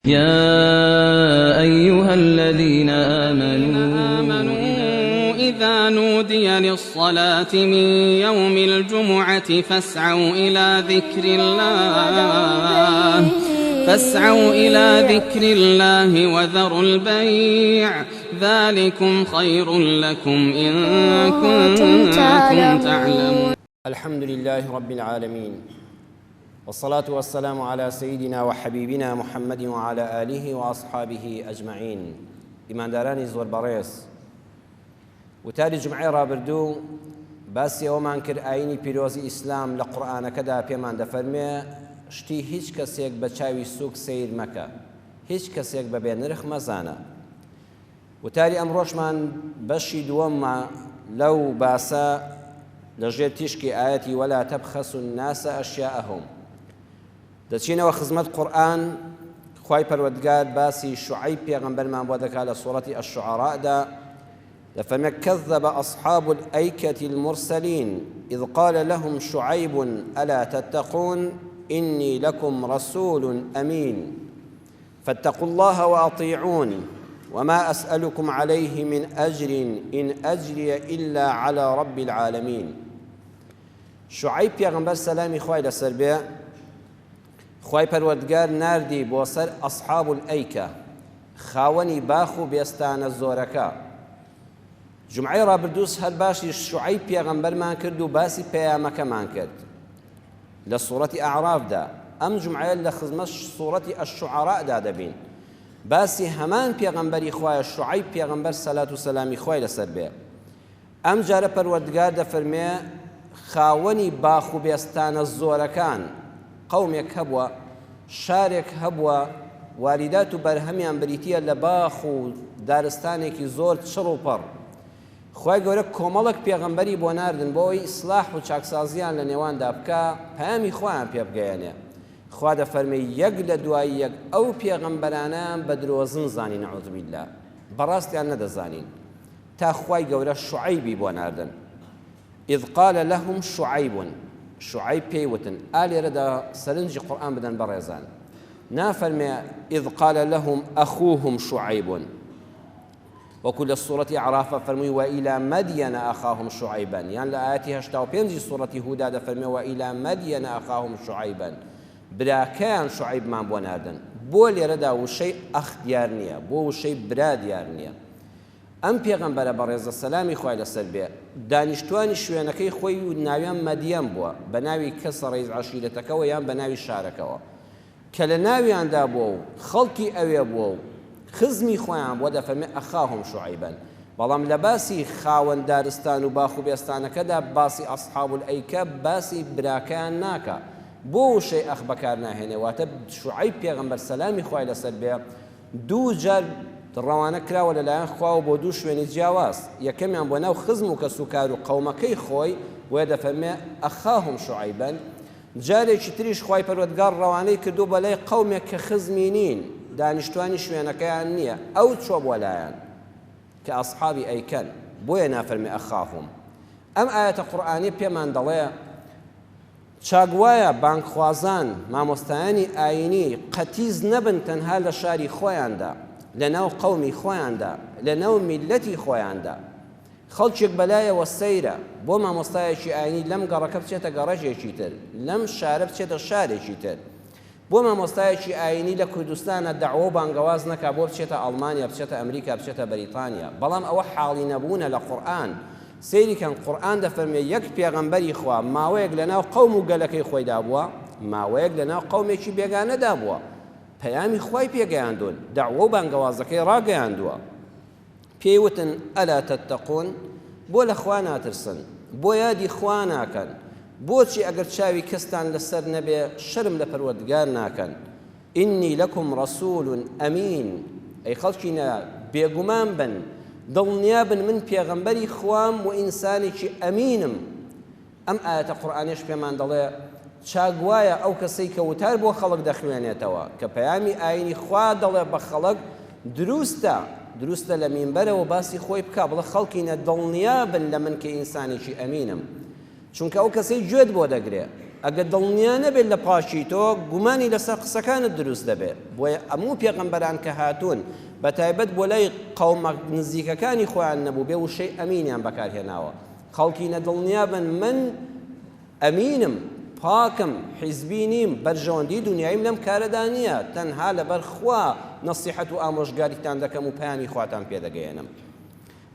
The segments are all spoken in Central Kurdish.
يا أيها الذين آمنوا إذا نودي للصلاة من يوم الجمعة فاسعوا إلى ذكر الله وذروا البيع ذلكم خير لكم إن كنتم تعلمون. الحمد لله رب العالمين، والصلاة والسلام على سيدنا وحبيبنا محمد وعلى آله وأصحابه أجمعين. إيمان داراني زور باريس وتالي جمعي رابردو باسی ئەومان کرد ئاینی پیرۆزی ئیسلام لە قورئانەکەدا پێمان دەفەرمێ شتی هیچ کەسێک بە چاوی سووک سیر مەکە، هیچ کەسێک بە بێنرخ مەزانە. وتاری ئەمڕۆژمان بەشی دووەممە لەو باسە لەژێر تیشکی ئاەتی وەلا تەبخەسوا الناس ئەشیاءهم. دەچینەوە خزمەت قورئان. خوای پەروەردگار باسی شوعەیب پێغەمبەرمان بۆ دەکات لە سوورەتی ئەشعەراءدا لفما كذب أصحاب الأيكة المرسلين إذ قال لهم شعيب ألا تتقون إني لكم رسول أمين فاتقوا الله وأطيعون وما أسألكم عليه من أجر إن أجري إلا على رب العالمين. شعيب پیغمبر سلامي خواهي لسر بي خواهي پروردگار ناردي بوسر أصحاب الأيكة خاوني باخو بيستان الزوركا. جمعی رابردوس هەر باشی شوعەیب پێغەمبەرمان کرد و باسی پەیامەکەمان کرد لە سوورەتی ئەعرافدا. ئەم جمعەیە لە خزمەت سوورەتی ئەشعەراءدا دەبین. باسی هەمان پێغەمبەری خوایە شوعەیب پێغەمبەر سەلات و سەلامی خوای لەسەر بێ. ئەم جارە پەروەردگار دەفەرمێ خاوەنی باخ و بێستانە زۆرەکان قەومێک هەبووە، شارێک هەبووە، واریدات و بەرهەمیان بریتیە لە باخ و دارستانێکی زۆر چڕ و پەڕ. خوای گەورە کۆمەڵک پێغەمبەری بۆ ناردن بۆ ئەوەی ئیسلاح و چاکسازیان لە نێواندا بکە، پەیامی خۆیان پێ بگەیەنێ. خوا دەفەرمێ یەک لە دوای یەک ئەو پێغەمبەرانە بە درۆزن زانین نەعوذ بالله، بەڕاستیان نەدەزانین، تا خوای گەورە شوعەیبی بۆ ناردن. إذ قال لهم شعيب، شعيب پێیوتن. ئالێرەدا سەرنجی قورئان بدەن بەڕێزان، نافەرمێ إذ قال لهم أخوهم شعيب وكل السورة أعراف فرمي وإلى مدين أخاهم شعيبا، يعني لآياتي 85 سورة هود فرمي وإلى مدين أخاهم شعيبا. براكان شعيب ما بۆ ناردن بۆ لێرەدا وشەی ئەخ دیار نییە، بۆ وشەی برا دیار نییە. ئەم پێغەمبەرە بەڕێزە سەلامی خوای لەسەر بێ دانیشتوانی شوێنەکەی خۆی و ناویان مەدیەن بووە، بە ناوی کەسە ڕێز عەشیرەتەکەەوە یان بە ناوی شارەکەەوە کە لە ناویاندا بووە و خەڵکی ئەوێ بووە و خزمی خۆیان بۆ دەفەرمێ ئەخاهم شوعیبەن. بەڵام لە باسی خاوەن دارستان و باخ و بێستانەکەدا باسی ئەصحاب الئەیکە باسی براکەیان ناکە، بۆ وشەی ئەخ بەکار ناهێنێ. واتە شوعەیب پێغەمبەر سەلامی خوای لەسەر بێ دوو جار ڕەوانە کراوە لەلایەن خواوە بۆ دوو شوێنی جیاواز، یەکەمیان بۆ ناو خزم و کەسوکار و قەومەکەی خۆی وێ دەفەرمێ ئەخاهم شوعیبەن. جارێکی تریش خوای پەروەردگار ڕەوانەی کردو بەلای قەومێک کە خزمی نین، دانیشتوانی شوێنەکەیان نییە، ئەو چۆ بۆ لایەن کە ئەصحابی ئەیکەن، بۆیە نافەرمێ ئەخاهم. ئەم ئاەتە قورئانی پێمان دەڵێ چاگوایە بانگخوازان مامۆستایانی ئاینی قەتیز نەبن تەنها لە شاری خۆیاندا، لە ناو قەومی خۆیاندا، لە ناو میلەتی خۆیاندا. خەڵکێک بەلایەوە سەیرە بۆ مامۆستایەکی ئاینی لەم گەڕەکە بچێتە گەڕەژێکی تر، لەم شارە بچێتە شارێکی تر. بۆ مامۆستایەکی ئاینی لە کوردستانە دەعوە و بانگەواز نەکا بۆ بچێتە ئەڵمانیا، بچێتە ئەمریکا، بچێتە بەریتانیا. بەڵام ئەوە حاڵی نەبوونە لە قورئان. سەیریکەن قورئان دەفەرمێ یەک پێغەمبەری خوا ماوەیەک لەناو قەوم و گەلەکەی خۆیدا بووە، ماوەیەک لەناو قەومێکی بێگانەدا بووە، پەیامی خوای پێگەیاندون، دەعوە و بانگەوازەکەی ڕاگەیاندووە. پێیوتن ئەلا تەتەقون، بۆ لە خوا ناترسن، بۆ یادی خوا ناکەن، بۆچی ئەگەر چاوی کەستان لەسەر نەبێ شرم لە پەروەردگار ناکەن. ئینی لەکم ڕەسوول ئەمین، ئەی خەڵکینە بێگومان بن، دڵنیا بن من پێغەمبەری خوام و ئینسانێکی ئەمینم. ئەم ئاەتە قورئانیش پێمان دەڵێ چاگوایە ئەو کەسەی کە وتار بۆ خەڵک دەخوێنێتەوە کە پەیامی ئاینی خوا دەڵێ بە خەڵک دروستە لە مینبەرەوە باسی خۆی بکە، بڵێ خەڵکینە دڵنیا بن لە من کە ئینسانێکی ئەمینم. چونکە ئەو کەسەی گوێت بۆ دەگرێ، ئەگە دڵنیا نەبێت لە پاشی تۆ گومانی لەسەر قسەکانت دروست دەبێت بۆیە هەموو پێغەمبەران کە هاتوون بە تایبەت بۆ لای قەومە نزیکەکانی خۆیان نەبوو بێ وشەی ئەمینیان بەکارهێناوە خەڵکی نەدڵنیا بن من ئەمینم پاکم حیزبی نیم بەرژەوەندی دنیایم لەم کارەدا نییە تەنها لەبەر خوا نەسیحەت و ئامۆژگاریتان دەکەم و پەیامی خواتان پێدەگەێنم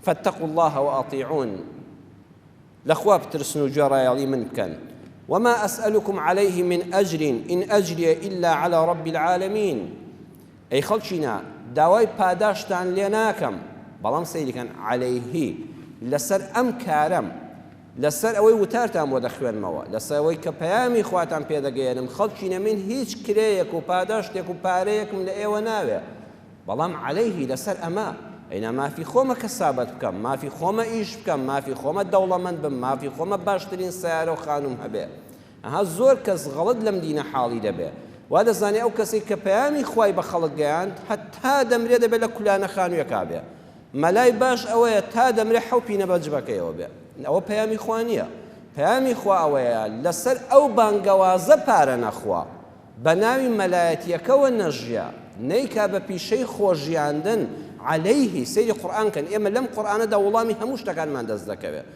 فاتقوا الله وأطيعون لخوا بترسن وجرايالي من كان وما أسألكم عليه من أجر إن أجري إلا على رب العالمين أي خلشنا داوای پاداشتان لێ ناکەم بەڵام سەیری کەن عليه لەسەر ئەم کارم لەسەر ئەوەی وتارتان بۆ دەخوێنمەوە لەسەر ئەوەی کە پەیامی خواتان پێدەگەێنم خەڵکینە من هیچ کرێیەک و پاداشتێک و پارەیەکم لە ئێوە ناوێ بەڵام عليه لەسەر ئەمە ئەینا مافی خۆمە کەسابەت بکەم مافی خۆمە ئیش بکەم مافی خۆمە دەوڵەمەند بم مافی خۆمە باشترین سیارە و خانوم هەبێ ئەها زۆر کەس غەڵەت لەم دینە حاڵی دەبێ وا دەزانێ ئەو کەسێک کە پەیامی خوای بە خەڵک گەیاند هەتا دەمرێ دەبێت لە کولانە خانوویەکا بێ مەلای باش ئەوەیە تا دەمرێ حەوپینە بە جبەکەیەوە بێ ئەوە پەیامی خوا نییە پەیامی خوا ئەوەیە لەسەر ئەو بانگەوازە پارە نەخوا بە ناوی مەلایەتیەکەوە نەژیا نەیکا بە پیشەی خۆژیاندن عليه سەیری قورئان کەن ئێمە لەم قورئانەدا وەڵامی هەموو شتەکانمان دەست دەکەوێت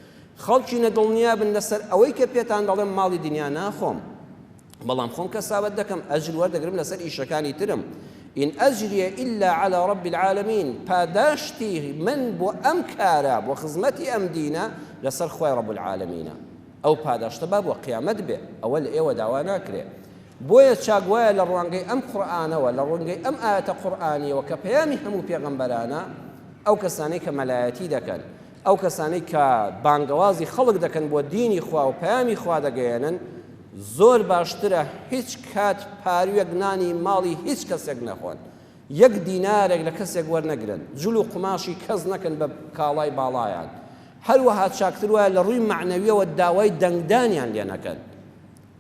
خەڵکی نەدڵنیا بن لەسەر ئەوەی کە پێتان دەڵێم ماڵی دنیا ناخۆم بەڵام خۆم کەسابەت دەکەم ئەجر وەردەگرم لەسەر ئیشەکانی ترم إن أجري إلا على رب العالمين پاداشتی من بۆ ئەم کارە بۆ خزمەتی ئەم دینە لەسەر خوای رب العالمینە ئەو پاداشتە با بۆ قیامەت بێ ئەوە لە ئێوە داوا ناکرێ بۆیە چاگوایە لە ڕوانگەی ئەم قورئانەوە لە ڕوانگەی ئەم ئاەتە قورئانیەوە کە پەیامی هەموو پێغەمبەرانە ئەو کەسانەی کە مەلایەتی دەکەن ئەو کەسانەی کە بانگەوازی خەڵک دەکەن بۆ دینی خوا و پەیامی خوا دەگەیەنن زۆر باشترە هیچ کات پارویەک نانی ماڵی هیچ کەسێک نەخۆن یەک دینارێک لە کەسێک وەرنەگرن جوول و قماشی کەس نەکەن بە کاڵای باڵایان هەروەها چاکتر وایە لە ڕووی معنەویەوە داوای دەنگدانیان لێ نەکەن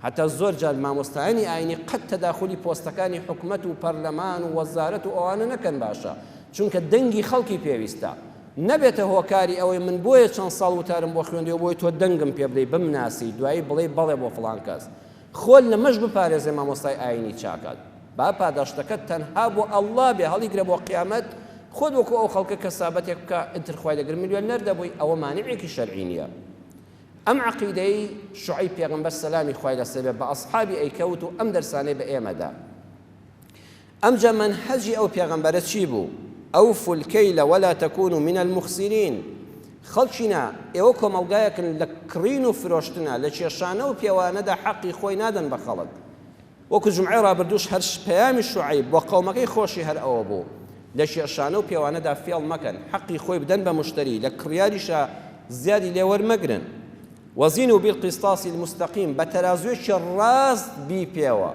حتى زۆر جار مامۆستایانی ئاینی قەت تەداخلی پۆستەکانی حکومەت و پەرلەمان و وەزارەت و ئەوانە نەکەن باشە چونکە دەنگی خەڵکی پێویستە نەبێتە هۆکاری ئەوەی من بۆیە چەند ساڵ وتارم بۆ خوێندەوە بۆی تۆ دەنگم پێ بدەی بمناسی دوایی بڵێ بەڵێ بۆ فڵان کەس خۆل لە مەش بپارێزێ مامۆستای ئاینی چاکات با پاداشتەکەت تەنها بۆ ئەڵڵا بێ هەڵیگرە بۆ قیامەت خۆت وەکو ئەو خەڵکە کەسابەتێک بکە ئیتر خوای لەگەر میلیۆنەر دەبووی ئەوە مانیعێکی شەرعی نییە ئەم عەقیدەی شوعەیب پێغەمبەر سەلامی خوای لەسەر بێ بە ئەسحابی ئەیکەوت و ئەم دەرسانەی بە ئێمەدا ئەمجا مەنهەجی ئەو پێغەمبەرە چی بوو أوفوا الكيل ولا تكونوا من المخسرين خەڵکینە ئێوە کۆمەڵگایەکن لە کڕین و فرۆشتنە لە کێشانە و پێوانەدا حەقی خۆی نادەن بە خەڵک وەکو جومعەی ڕابردووش هەر پەیامی شوعەیب بۆ قەومەکەی خۆشی هەر ئەوە بوو لە کێشانە و پێوانەدا فێڵ مەکەن حەقی خۆی بدەن بە مشتری لە کڕیاریشە زیادی لێ وەرمەگرن وەزینوا بالقسطاس المستقیم بە تەرازوێکی ڕاست بی پێوە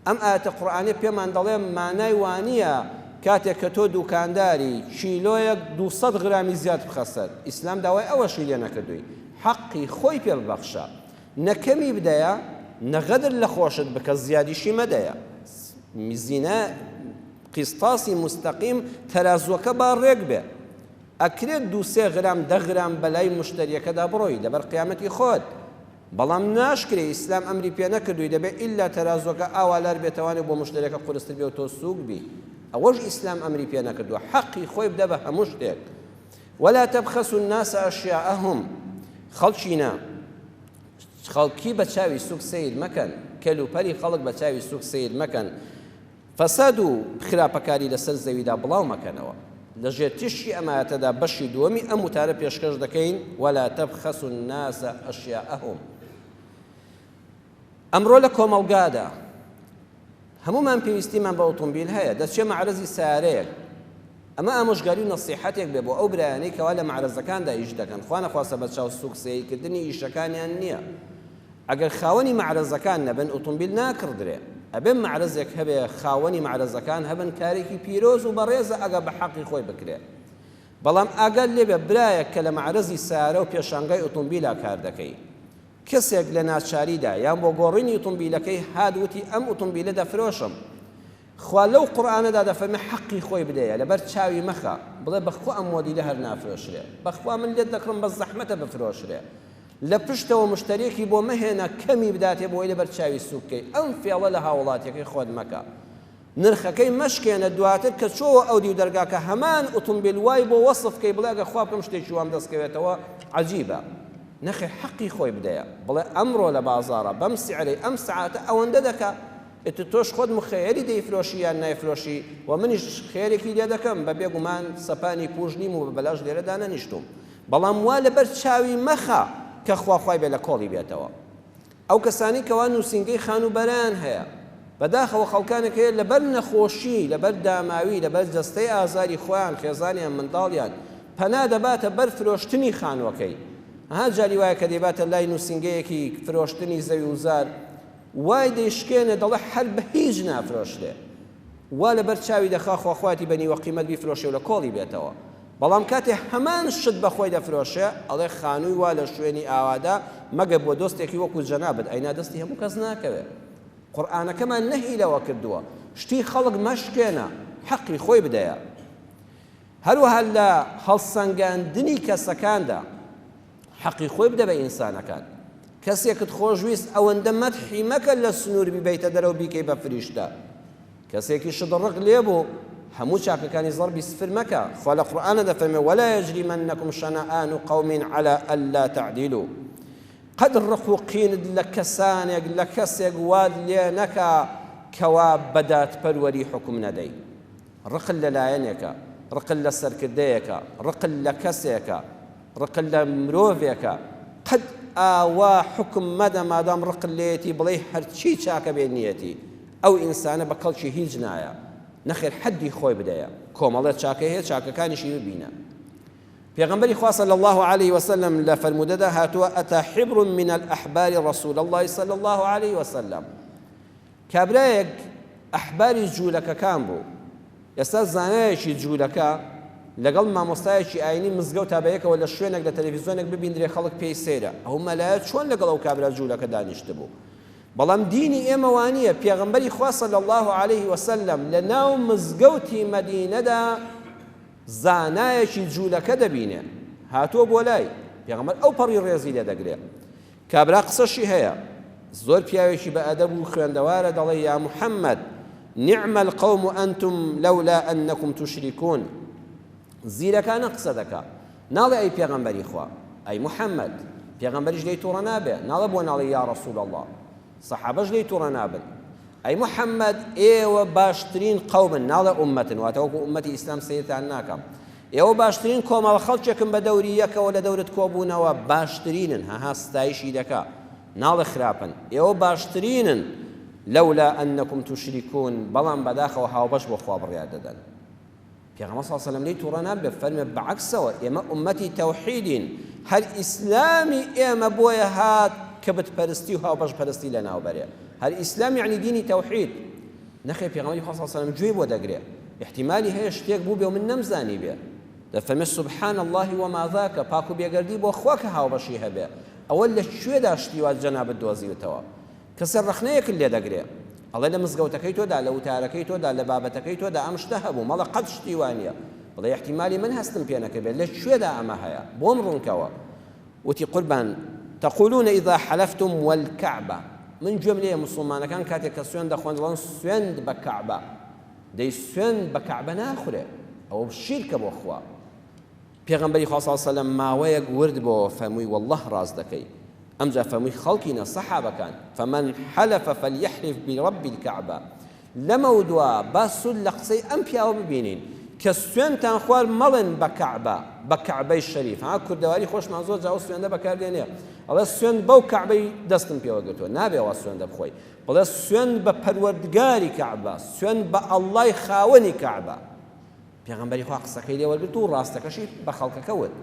ئەم ئاەتە قورئانیە پێمان دەڵێ مانای وانییە کاتێک کە تۆ دوکانداری کیلۆیەک 200 غرامی زیاد بخەسەر ئیسلام داوای ئەوەشی لێ نەکردووی حەقی خۆی پێ ببەخشە نەکەمی بدەیە نەغەدر لە خۆشت بکە زیادیشی مەدەیە میزینە قیسطاسی مستەقیم تەرازوەکە با ڕێک بێ ئەکرێت 2-3 غرام 10 غرام بەلای مشتریەکەدا بڕۆی لەبەر قیامەتی خۆت بەڵام ناشکرێ ئیسلام ئەمری پێ نەکردووی دەبێت ئیلا تەرازوەکە ئاوالار بێتەوانێت بۆ مشتریەکە قورستر بێ و تۆ سووک بی ئەوەش ئیسلام ئەمری پێ نەکردووە حەقی خۆی بدە بە هەموو شتێک ولا تبخسوا الناس أشياءهم خەڵکینە خەڵکی بە چاوی سوک سیر مەکەن کەلوپەری خەڵک بە چاوی سوک سیر مەکەن فەساد و خراپەکاری لەسەر زەویدا بڵاو مەکەنەوە لەژێر تیشی ئەمایەتەدا بەشی دووەمی ئەم وتارە پێشکەش دەکەین ولا تبخسوا الناس أشياءهم ئەمڕۆ لە کۆمەڵگادا هەمومان پێویستیمان بە ئۆتۆمبیل هەیە دەچێ مەعرەزی سیارەیەک ئەمە ئامۆژگاری و نەسیحەتێک بێ بۆ ئەو برایانەی کەوا لە مەعرەزەکاندا ئیش دەکەن خوا نەخواسە بە چاو سووک سەیرکردنی ئیشەکانیان نییە ئەگەر خاوەنی مەعرەزەکان نەبن ئۆتۆمبیل ناکردرێ ئەبێ مەعرەزێک هەبێ خاوەنی مەعرەزەکان هەبن کارێکی پیرۆز و بەڕێزە ئەگە بە حەقی خۆی بکرێ بەڵام ئاگەر لێبێ برایەک کە لە مەعرەزی سیارە و پێشانگای ئۆتۆمبیلا کار دەکەی کەسێک لە ناچاریدا یان بۆ گۆڕینی ئۆتۆمبیلەکەی هادوتی ئەم ئۆتۆمبیلە دەفرۆشم خوا لەو قورئانەدا دەفەرمێ حەقی خۆی بدەیە لەبەر چاوی مەخە بڵێ بەخوا ئەم مۆدیلە هەر نافرۆشرێ بەخوا من لێت دەکڕم بە زەحمەتە بفرۆشرێ لە پشتەوە مشتریەکی بۆ مەهێنە کەمی بداتێ بۆی لە بەرچاوی سووکەی ئەم فێڵە لە هاوڵاتیەکەی خۆت مەکە نرخەکەی مەشکێنە دواتر کە چۆوە ئەو دی و دەرگاکە هەمان ئۆتۆمبیل وای بۆ وەسفکەی بڵێ ئەگە خوا بکەم شتێکی وام دەستکەوێتەوە عەجیبە نەخێ حەقی خۆی بدەیە بڵێ ئەمڕۆ لە بازاڕە بەم سیعرەی ئەم سەعاتە ئەوەندە دەکا ئێتر تۆش خۆت مخەیەری دەیفرۆشی یان نایفرۆشی و منیش خێرێکی لێ دەکەم بە بێگومان سەپانی پوژ نیم و بەلاش لێرەدا نەنیشتوم بەڵام وا لەبەر چاوی مەخە کە خواخوای بێ لە کۆڵی بێتەوە ئەو کەسانی کەوا نووسینگەی خانوبەران هەیە بەداخەوە خەڵکانێک هەیە لەبەر نەخۆشی لەبەر داماوی لەبەر جەستەی ئازاری خۆیان خێزانیان منداڵیان پەنا دەباتە بەر فرۆشتنی خانوەکەی ها جاری وایە کە دەیباتە لای نووسینگەیەکی فرۆشتنی زەوی وزار وای دەیشکێنێ دەڵێ هەر بە هیچ نافرۆشتێ وا لەبەر چاوی دەخوا خواخواتی بەنیوە قیمەت بیفرۆشێ و لە کۆڵی بێتەوە بەڵام کاتێ هەمان شت بەخۆی دەفرۆشێ ئەڵێ خانووی وا لە شوێنی ئاوادا مەگە بۆ دۆستێکی وەکو جەنابەت ئەینا دەستی هەموو کەس ناکەوێت قورئانەکەمان نەهی لەوە کردووە شتی خەڵک مەشکێنە حەقی خۆی بدەیە هەروەها لە هەڵسەنگاندنی کەسەکاندا حەقی خۆی بدە بە ئینسانەکان کەسێکت خۆشویست ئەوەندە مەدحی مەکە لە سنوور بیبەیتە دەرەوە بیکەی بە فریشتە کەسێکی شدڕق لێبوو هەموو چاکەکانی زەربی سفر مەکە خوا لە قورئانە دەفەرمێ وەلا یەجریمەنەکم شەنەئان قەوم عەلا ئەللا تەعدیلوا قەد ڕق و قینت لە کەسانێک لە کەسێک واد لێ نەکا کەوا بەدادپەروەری حکم نەدەی ڕقل لەلایەنێکە ڕقل لە سەرکردەیەکە ڕقل لە کەسێکە ڕقل لە مرۆڤێکە قەد ئاوا حکم مەدە مادام ڕقل لێتی بڵێ هەرچی چاکە بێ نیەتی ئەو ئینسانە بە کەڵکی هیچ نایە نەخێر حەدی خۆی بدەیە کۆمەڵێت چاکە هەیە چاکەکانیشی ببینە پێغەمبەری خوا صلی الله عليه وسلم لە فەرمودەدا هاتووە ئەتا حبر من الأحبار رسول الله صلی الله عليه وسلم کابرایەک ئەحباری جوولەکەکان بوو ئێستا زانایەکی جوولەکە لەگەڵ مامۆستایەکی ئاینی مزگەوت تا بەیەکەوە لە شوێنێک لە تەلەڤیزۆنێک ببیندرێ خەڵک پێی سەیرە ئەو مەلایەت چۆن لەگەڵ ئەو کابرا جوولەکە دانیشت بوو بەڵام دینی ئێمە وانییە پێغەمبەری خوا صلی الله عليه وسلم لە ناو مزگەوتی مەدینەدا زانایەکی جوولەکە دەبینێ هاتووە بۆ لای پێغەمبەر ئەو پەڕی ڕێزی لێ دەگرێ کابرا قسەشی هەیە زۆر پیاوێکی بە ئەدەب و خوێندەوارە دەڵێ یا محەممەد نعم القوم أنتم لولا أنكم تشركون زیرەکانە قسە دەکا ناڵێ ئەی پێغەمبەری خوا ئەی محەممەد پێغەمبەریش لێی تووڕە نابێ ناڵە بۆ ناڵی یا ڕەسوول الله سەحابەش لێی تووڕە نابن ئەی محەممەد ئێوە باشترین قەومن ناڵێ ئومەتن واتەوەکو ئومەتی ئیسلام سەیرتان ناکەم ئێوە باشترین کۆمەڵە خەڵکێکم بە دەوری یەکەوە لە دەورت کۆبوونەوە باشترینن هەها ستایشی دەکا ناڵێ خراپن ئێوە باشترینن لولا أنكم تشركون بەڵام بەداخەوە هاوبەش بۆ خوا بڕیار دەدەن پێغەمبەر صلی الله علیه و سلم لێی تووڕە نابێ فەرمێ بەعەکسەوە ئێمە ئومەتی تەوحیدین هەر ئیسلامی ئێمە بۆیە هات کە بتپەرستی و هاوبەش پەرستی لە ناوبەرێ هەر ئیسلام یعنی دینی تەوحید نەخێ پێغەمبەری خوا صلی الله علیه و سلم گوێی بۆ دەگرێ احتیمالی هەیە شتێک بوو بێ و من نەمزانی بێ دەفەرمێ سبحان الله وما ذاك پاک و بێگەردی بۆ خوا کە هاوبەشی هەبێ ئەوە لە کوێدا شتی وا جەنابەت دۆزیوتەوە کە سەرڕەخنەیەکت لێ دەگرێ ئەڵێ لە مزگەوتەکەی تۆدا لە وتارەکەی تۆدا لە بابەتەکەی تۆدا ئەم شتە هەبوو مەڵە قەت شتی وانییە بڵێ احتیمالی من هەستم پێ نەکەبێت لە کوێدا ئەمە هەیە بۆم ڕوونکەوە وتی قوربان تقولون إذا حلفتم والكعبة من گوێم لێیە موسڵمانەکان کاتێک کە سوێند دەخۆن دەڵێن سوێند بە کەعبە دەی سوێند بە کەعبە ناخورێ ئەوە شیرکە بۆ خوا پێغەمبەری خوا صلی الله علیه و سلم ماوەیەک ورد بۆ فەرمووی والله ڕاست دەکەی ئەمجا فەرمووی خەڵکینە سەحابەکان فمن حلف فليحلف برب الكعبة لەمە دووە با سود لە قسەی ئەم پیاوە ببینین کە سوێنتان خوار مەڵێن بە کەعبە بە کەعبەی شەریف ها کوردەواری خۆشمان زۆر جاوە سوێندە بەکاردێنێ ئەڵێ سوێند بەو کەعبەی دەستم پێوە گرتووە نابێەوە سوێندە بخۆی بڵێ سوێند بە پەروەردگاری کەعبە سوێند بە ئەڵڵای خاوەنی کەعبە پێغەمبەری خوا قسەکەی لێ وەرگرت و ڕاستەکەشی بە خەڵکەکە وت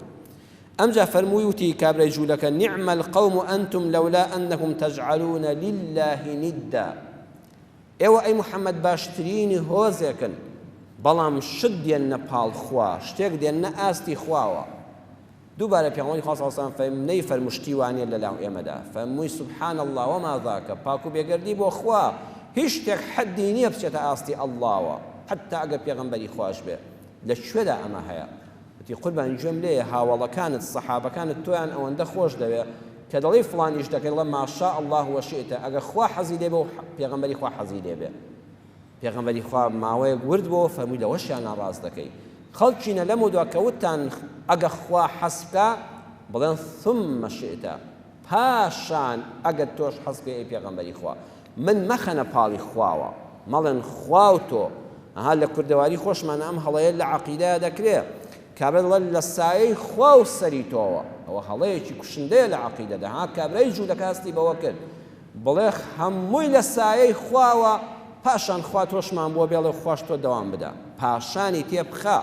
ئەمجا فەرمووی وتی کابرای جوولەکە نعم القوم أنتم لولا أنكم تجعلون لله ندا ئێوە ئەی محەممەد باشترینی هۆزێکن بەڵام شت دێنە پاڵ خوا شتێک دێنە ئاستی خواوە دووبارە پێغەمبەری خوا صلی الله علیه و سلم نەیفەرموو شتی وانیە لەلاو ئێمەدا فەرمووی سبحان الله وما ذاك پاک و بێگەردی بۆ خوا هیچ شتێک حەدی نییە بچێتە ئاستی ئەڵڵاوە حتا ئەگەر پێغەمبەری خوش بێ لە کوێدا ئەمە هەیە وتی قوربان گوێم لێیە هاوڵەکانت سەحابەکانت تۆیان ئەوەندە خۆش دەوێ کە دەڵێ فڵانیش دەکەی دەڵێ ماشاء الله وشئت ئەگە خوا حەزی لێ بێ و پێغەمبەری خوا حەزی لێ بێ پێغەمبەری خوا ماوەیەک ورد بۆ فەرمووی لەوەشیان ناڕاست دەکەی خەڵکینە لەم و دوا کە وتان ئەگە خوا حەز بکە بڵێن ثم شئت پاشان ئەگەر تۆش حەز بکەی ئەی پێغەمبەری خوا من مەخەنە پاڵی خواوە مەڵێن خوا و تۆ ئەها لە کوردەواری خۆشمان ئەم هەڵەیە لە عەقیدەیە دەکرێت کابرا دەڵێن لە سایەی خوا و سەری تۆوە ئەوە هەڵەیەکی کوشندەیە لە عەقیدەدا ها کابرای جوولەکە هەستی بەوە کرد بڵێ هەمووی لە سایەی خواوە پاشان خوا تۆشمان بۆ بێڵێ خوش تۆ دەوام بدە پاشانی تێ بخە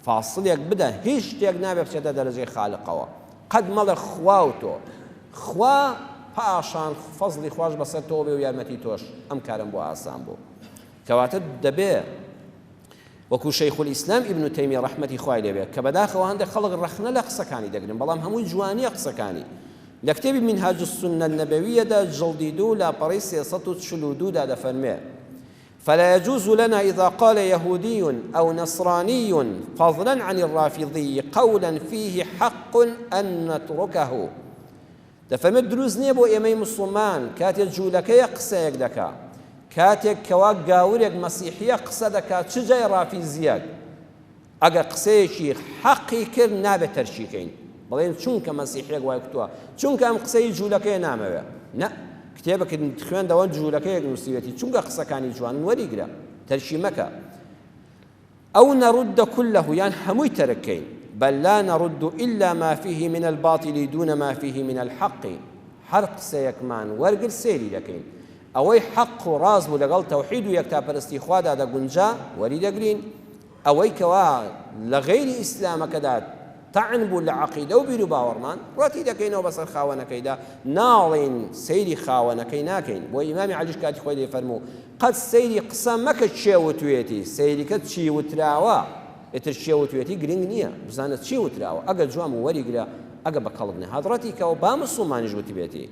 فاسڵێک بدە هیچ شتێک نابێ بچێتە دەرەجەی خالقەوە قەت مەڵێ خوا و تۆ خوا پاشان فەزڵی خوش بەسەر تۆ بێ و یارمەتی تۆش ئەم کارم بۆ ئاسان بوو کەواتە دەبێ وەکو شەیخ الئیسلام ئیبن تەیمیە ڕەحمەتی خوای لێ بێ کە بەداخەوە هەندێک خەڵک ڕەخنە لە قسەکانی دەگرن بەڵام هەمووی جوانیە قسەکانی لە کتێبی منهاج السنة النبوية جلدی 2 لاپەڕەی 342 دەفەرمێ فلا يجوز لنا إذا قال يهودي أو نصراني فضلا عن الرافضي قولا فيه حق أن نتركه دەفەرمێت دروست نییە بۆ ئێمەی مسلمان کاتێک جوولەکەیە قسەیەک دەکا کاتێک کەوا گاورێک مەسیحیە قسە دەکات چ جای ڕافیزیەک ئەگەر قسەیەکی حەقی کرد نابێت تەرشیکەین بڵێن چونکە مەسیحیەک وای کتووە چونکە ئەم قسەی جوولەکەی نامەوێ نە کتێبەکە خوێندەوە جوولەکەیەک نووسیوێتی چونکە قسەکانی جوان وەریگرە تەرشی مەکە ئەو نەڕد كله یان هەمووی تەرکەین بل لا نرد إلا ما فيه من الباطل دون ما فيه من الحق هەر قسەیەکمان وەرگر سێری دەکەین ئەوەی حەق و ڕاز بوو لەگەڵ تەوحید و یەکتاپەرستی خوادا دەگونجا وەری دەگرین ئەوەی کەوا لە غەیری ئیسلامەکەدا تەعن بوو لە عەقیدە و بیر و باوەڕمان ڕەتی دەکەینەوە بەسەر خاوەنەکەیدا ناڵێن سەیری خاوەنەکەی ناکەین بۆ ئیمامی عەلیش کاتی خۆی دەفەرموو قەت سەیری قسە مەکە چێ وتوێتی سەیریکە چی وتراوە ئێتر چێ وتوێتی گرنگ نییە بزانە چی وتراوە ئەگەر جوام و وەریگرە ئەگە بە قەڵب نەهات ڕەتی کەەوە با مسڵمانیش وتی بێتی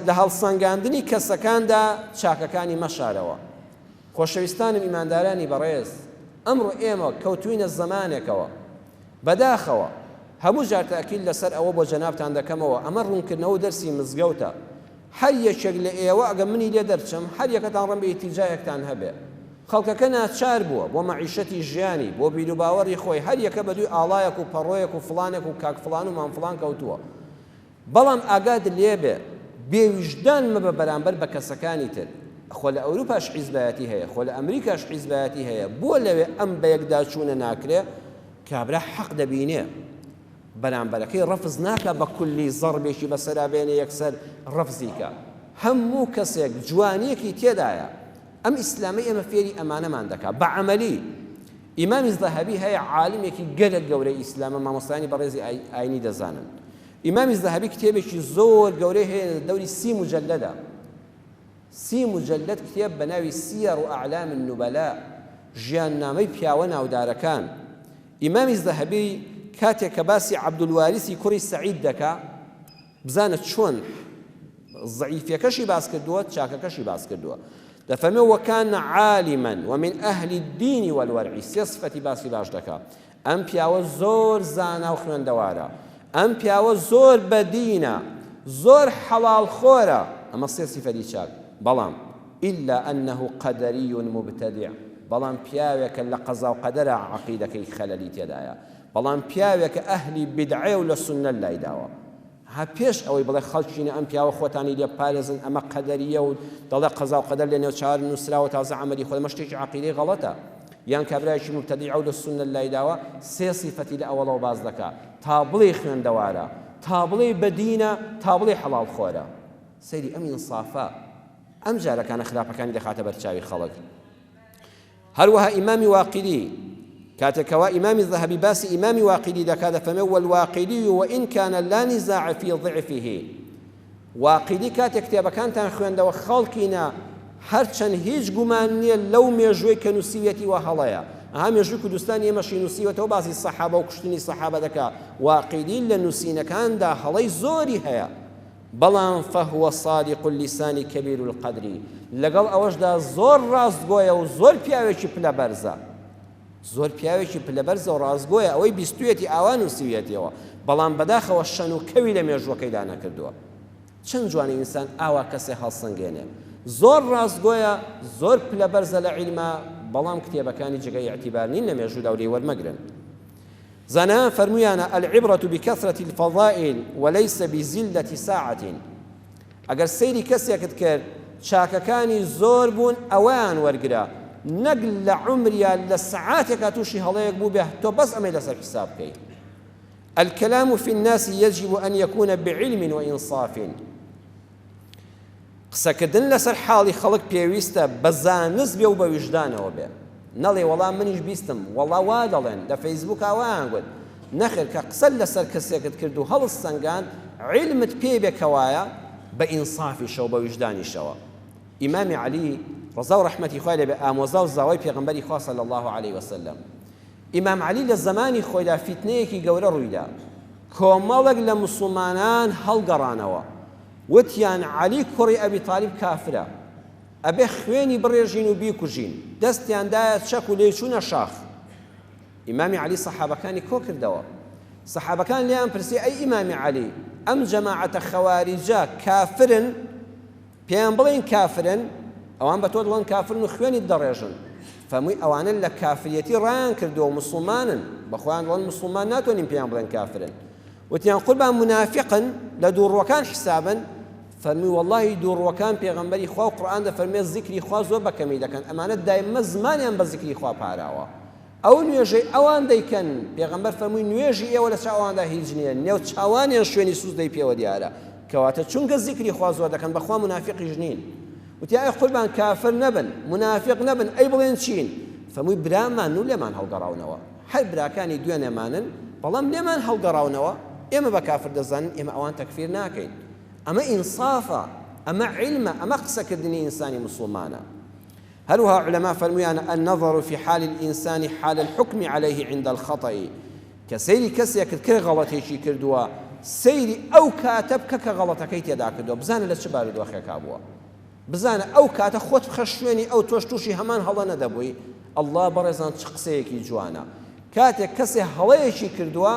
لە هەڵسەنگاندنی کەسەکاندا چاکەکانی مەشارەوە خۆشەویستانم ئیماندارانی بەڕێز ئەمڕۆ ئێمە کەوتوینە زەمانێکەوە بەداخەوە هەموو جار تاکید لەسەر ئەوە بۆ جەنابتان دەکەمەوە ئەمە ڕوونکردنەوە دەرسی مزگەوتە هەر یەکێک لە ئێوە ئەگە منی لێ دەرچم هەر یەکەتان ڕەن بە ئیتیجایەکتان هەبێ خەڵکەکە ناچار بووە بۆ مەعیشەتی ژیانی بۆ بیر و باوەڕی خۆی هەر یەکە بەدوی ئاڵایەک و پەڕۆیەک و فڵانێک و کاک فڵان و مام فڵان کەوتووە بەڵام ئاگاد لێ بێ بێویژدان مەبە بەرامبەر بە کەسەکانی تر خۆ لە ئەوروپاش حیزبایەتی هەیە خۆ لە ئەمریکاش حیزبایەتی هەیە بۆ لەوێ ئەم بە یەکدا چوونە ناکرێ کابرا حەق دەبینێ بەرامبەرەکەی ڕەفز ناکە بە کولی زەڕبێکی بەسەرا بێنێ یەکسەر ڕەفزیکە هەموو کەسێک جوانیەکی تێدایە ئەم ئیسلامی ئێمە فێری ئەمانەمان دەکا بە عەمەلی ئیمامی زەهەبی هەیە عالمێکی گەلک گەورەی ئیسلامە مامۆستایانی بەڕێزی ئاینی دەزانن ئیمامی زەهەبی کتێبێکی زۆر گەورەی هەیە دەوری 30 مجەلدە 30 مجەلد کتێب بە ناوی سیر و ئەعلام النوبەلا ژیاننامەی پیاوە ناودارەکان ئیمامی زەهەبی کاتێک کە باسی عەبدولواریسی کوڕی سەعید دەکا بزانە چۆن ضعیفەکەشی باس کردووە چاکەکەشی باس کردووە دەفەرمێ وەکان عالما ومن ئەهل الدین والورع سێ سفەتی باسی باش دەکا ئەم پیاوە زۆر زانا و خوێندەوارە ئەم پیاوە زۆر بەدینە زۆر حەڵاڵ خۆرە ئەمە سێ سفەتی چاک بەڵام إلا أنه قدري مبتدع بەڵام پیاوێکە لە قەزا و قەدەرە عەقیدەکەی خەلەلی تێدایە بەڵام پیاوێکە ئەهلی بیدعێ و لە سوننە لای داوە ها پێش ئەوەی بڵێ خەڵکینە ئەم پیاوە خۆتانی لێ پارێزن ئەمە قەدەریە و دەڵێ قەزا و قەدەر لە نێو چوار نووسراوە تازە عەمەلی خۆ ئەمە شتێکی عەقیدەی غەڵەتە یان کابرایەکی مبتەدیع و لە سوننە لای داوە سێ سیفەتی لە ئەوەڵەوە باز دەکا تا بڵێ خوێندەوارە تا بڵێ بەدینە تا بڵێ حەڵاڵ خۆرە سەیری ئەم ئینسافە ئەم جارەکانە خراپەکانی دەخاتە بەرچاوی خەڵک هەروەها ئیمامی واقیدی كاتكوا إمام الذهبي باس إمام واقدي دكاد فمو الواقدي وإن كان لا نزاع في ضعفه واقدي كاتكتاب كانت خوان دو خالقنا هرچن هیچ گومانیه لو میجوی کنوسیتی و هلایا هم میجوی کردستانی ماشی نوسیت و بعضی صحابه و کشتنی صحابه دکا واقدی لنوسین کان دا هلای زوری هیا بلان فهو صادق اللسان كبير القدر لقل اوش دا زور راست گویا و زور پیاوی چی پلا برزا زۆر پیاوێکی پلەبەرزە و ڕازگۆیە ئەوەی بیستوێتی ئاوان و سویەتەوە بەڵام بەداخەوە شەن و کەوی لە مێژوەکەیدا نەکردووە چەند جوانی ئینسان ئاوا کەسێ هەڵسەنگێنێ زۆر ڕازگۆیە زۆر پلەبەرزە لە عیلما بەڵام کتێبەکانی جگەی اعتیبار نین لە مێژوودا و لێی وەرمەگرن زانایان فەرموویانە العبرة بكثرة الفضائل وليس بزلة ساعة ئەگەر سەیری کەسێکت کرد چاکەکانی زۆر بوون ئەویان وەرگرە نەک لە عمریان لە سەعاتێکا تووشی هەڵەیەک بوو بێ تۆ بەس ئەمەی لەسەر حساب بکەی الكلام في الناس يجب أن يكون بعلم وإنصاف قسەکردن لەسەر حاڵی خەڵک پێویستە بە زانست بێ و بە ویژدانەوە بێ نەڵێ وەڵام منیش بیستم وەڵا وا دەڵێن لە فەیسبووک ئاوایان گوت نەخێر کە قسە لەسەر کەسێکت کرد و هەڵس سەنگان علمت پێ بێکەوایە بە ئینصافیشەوە بە ویژدانیشەوە ئیمامی عەلی ڕەزا و ڕەحمەتی خوای لێبێ ئامۆزا و زاوای پێغەمبەری خوا صلی الله علیه وسلم ئیمام عەلی لە زمانی خۆیدا فیتنەیەکی گەورە ڕوویدا کۆمەڵێک لە موسڵمانان هەڵگەڕانەوە وتیان عەلی کوڕی ئەبی تالیب کافرە ئەبێ خوێنی بڕێژین و بیکوژین دەستیاندایە چەک و لێچوونە شاخ ئیمامی عەلی سەحابەکانی کۆ کردەوە سەحابەکان لێیان پرسی ئەی ئیمامی عەلی ئەم جەماعەتە خەواریجە کافرن پێیان بڵێن کافرن ئەوان بە تۆ دڵێن کافرن و خوێنی دەڕێژن فەرمووی ئەوانە لە کافریەتی ڕایان کردووە موسڵمانن بەخۆیان دڵێن موسڵمان ناتوانین پێیان بڵێن کافرن وتیان قوربان منافقن لە دووڕوەکان حسابن فەرمووی وەڵڵاهی دووڕوەکان پێغەمبەری خوا و قورئان دەفەرمێ زیکری خوا زۆر بەکەمی دەکەن ئەمانە دایمە زمانیان بە زیکری خوا پاراوە ئەو نوێژەی ئەوان دەیکەن پێغەمبەر فەرمووی نوێژی ئێوە لە چاواندا هیچ نییە نێو چاوانیان شوێنی سوز دەی پێوە دیارە کەواتە چونکە زیکری خوا زۆر دەکەن بەخوا منافقیش نین وتی ئای قوربان کافر نەبن منافق نەبن ئەی بڵێن چین فەرمووی برامان و لێمان هەڵگەڕاونەوە هەر براکانی دوێنێمانن بەڵام لێمان هەڵگەڕاونەوە ئێمە بە کافر دەزانین ئێمە ئەوان تەکفیر ناکەین ئەمە ئینصافە ئەمە علمە ئەمە قسەکردنی ئینسانی مسلمانە هەروها علەما فەرموویان النظر في حال الإنسان حال الحكم عليه عند الخطأ کە سەیری کەسێکت کرد غەڵەتێکی کردووە سەیری ئەو کاتە بکە کە غەڵەتەکەی تێدا کردووە بزانە لە چ بارودۆخێکا بووە بزانە ئەو کاتە خۆت بخە شوێنی ئەو تۆش تووشی هەمان هەڵە نەدەبووی ئەڵڵا بەڕێزان چ قسەیەکی جوانە کاتێک کەسێ هەڵەیەکی کردووە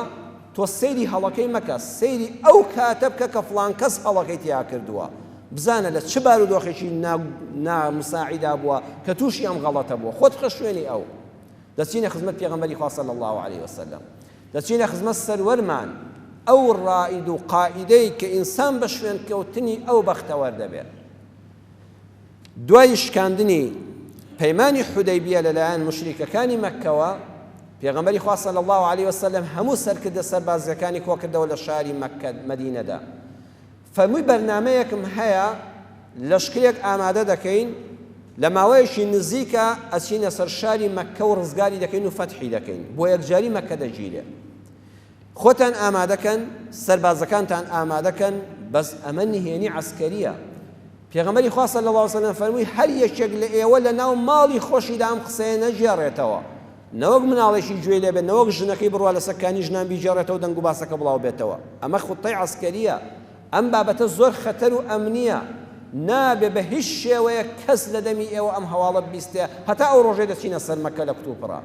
تۆ سەیری هەڵەکەی مەکە سەیری ئەو کاتە بکە کە فڵان کەس هەڵەکەی تیا کردووە بزانە لە چ بارودۆخێکی نامساعیدا بووە کە تووشی ئەم غەڵەتە بووە خۆت بخە شوێنی ئەو دەچینە خزمەت پێغەمبەری خوا صلی الله علیه وسلم دەچینە خزمەت سەروەرمان ئەو ڕائید و قائیدەی کە ئینسان بە شوێنکەوتنی ئەو بەختەوەر دەبێت دوای شکاندنی پەیمانی حودەیبیە لەلایەن مشریکەکانی مەککەوە پێغەمبەری خوا صلی الله علیه وسلم هەموو سەرکردە سەربازیەکانی کۆ کردەوە لە شاری مەککە مەدینەدا فەرمووی بەرنامەیەکم هەیە لەشکرێک ئامادە دەکەین لە ماوەیەکی نزیکە ئەچینە سەر شاری مەککە و ڕزگاری دەکەین و فەتحی دەکەین بۆ یەکجاری مەککە دەگیرێ خۆتان ئامادەکەن سەربازەکانتان ئامادەکەن بەس ئەمە نهێنی عەسکەریە پێغەمبەری خوا صلی الله علیه وسلم فەرمووی هەر یەکێک لە ئێوە لە ناو ماڵی خۆشیدا ئەم قسەیە نەژێڕێتەوە نەوەک مناڵێکی گوێی لێ بێت نەوەک ژنەکەی بڕوا لە سەکانی ژنان بیجێڕێتەوە دەنگ و باسەکە بڵاو بێتەوە ئەمە خوتەی عەسکەریە ئەم بابەتە زۆر خەتەر و ئەمنیە نابێ بە هیچ شێوەیە کەس لە دەمی ئێوە ئەم هەواڵە بیستێ هەتا ئەو ڕۆژێ دەچینە سەر مەککە لە کتوپڕە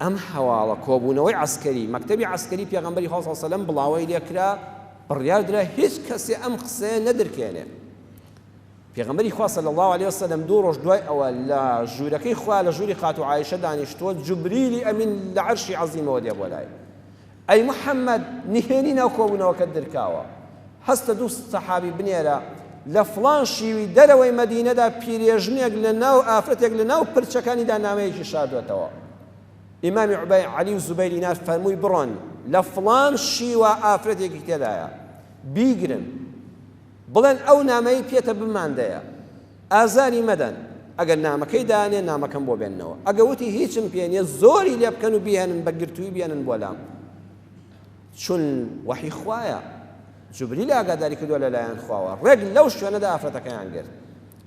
ئەم هەواڵە کۆبوونەوەی عەسکەری مەکتەبی عەسکەری پێغەمبەری خوا صلی الله علیه وسلم بڵاوی لێکرا بڕیار درا هیچ کەسێ ئەم قسەیە نەدرکێنێ پێغەمبەری خوا صلی الله علیه وسلم دوو ڕۆژ دوای ئەوە لە ژوورەکەی خوا لە ژووری خاتو عایشە دانیشتووە جوبریلی ئەمین لە عەرشی عەزیمەوە دێ بۆ لای ئەی محەممەد نهێنی ناو کۆبوونەوەکەت درکاوە هەستە دوو سەحابی بنێرە لە فڵان شیوی دەرەوەی مەدینەدا پیرێژنێک لە ناو ئافرەتێک لە ناو پرچەکانیدا نامەیەکی شاردوێتەوە ئیمامی عەلی و زوبەیری نار فەرمووی بڕۆن لە فڵان شیوە ئافرەتێکی تێدایە بیگرن بڵێن ئەو نامەی پێتە بماندەیە ئازاری مەدەن ئەگەر نامەکەی دانێ نامەکەم بۆ بێننەوە ئەگە وتی هیچم پێ نییە زۆری لێ بکەن و بیهێنن بە گرتووی بێنن بۆ لام چون وحی خوایە جوبریل ئاگاداری کردووە لەلایەن خواوە ڕێک لەو شوێنەدا ئافرەتەکەیان گرت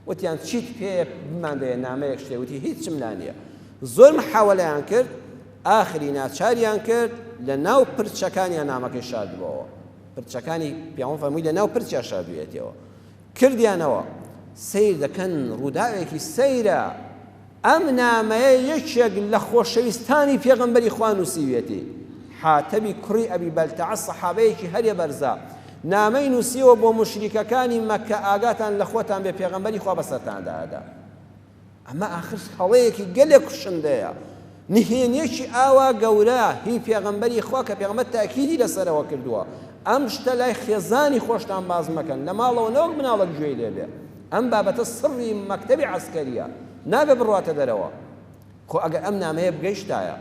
وتیان چیت پێ بماندەیە نامەیەک شتێ وتی هیچم لا نییە زۆر محاوەلەیان کرد ئاخری ناچاریان کرد لە ناو پرچەکانیان نامەکەی شاردبەوە پرچەکانی پیاوەڵ فەرمووی لە ناو پرچیا شاردوویەتەوە کردیانەوە سیر دەکەن ڕووداوێکی سەیرە ئەم نامەیە یەکێک لە خۆشەویستانی پێغەمبەری خوا نووسیوێتی حاتەبی کوڕی ئەبی بەلتەعە سەحابەیەکی هەرێ بەرزە نامەی نووسیوە بۆ موشریکەکانی مەککە ئاگاتان لە خۆتان بێ پێغەمبەری خوا بەسەرتاندادا ئەمە ئاخر هەڵەیەکی گەلێک کوشندەیە نهێنیەکی ئاوا گەورە هی پێغەمبەری خوا کە پێغەمبەر تاکیدی لەسەرەوە کردووە ئەم شتە لای خێزانی خۆشتان باز مەکەن لە ماڵەوە نەوەک مناڵک گوێی لێبێ ئەم بابەتە سڕی مەکتەبی عەسکەریە نابێ بڕواتە دەرەوە خۆ ئەگەر ئەم نامەیە بگەیشتایە